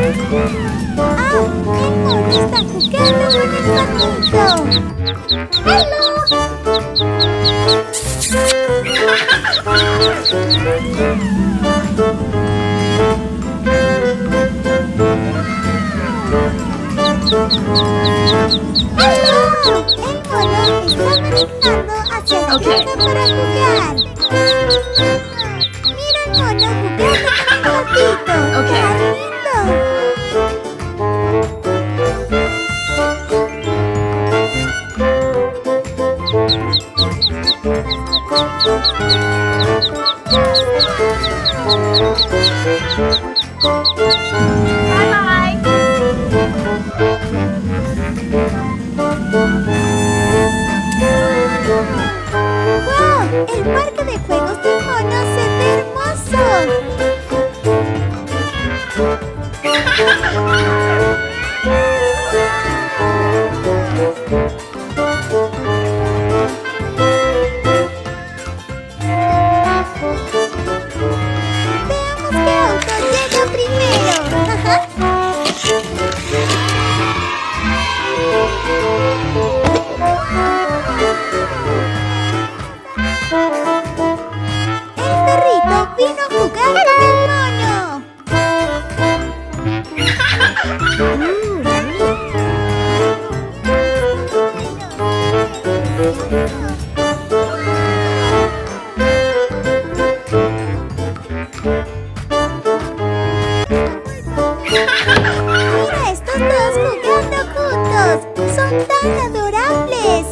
¡Ah! ¡El mono está jugando con el patito! ¡Hello! El mono está manejando hacia la casa para jugar. Mira el mono jugando con el patito. ¡Qué lindo! ¡Wow! El parque de juegos del mono se ve Veamos qué auto llega primero. El perrito vino a jugar con el mono. Mira estos dos jugando juntos. Son tan adorables.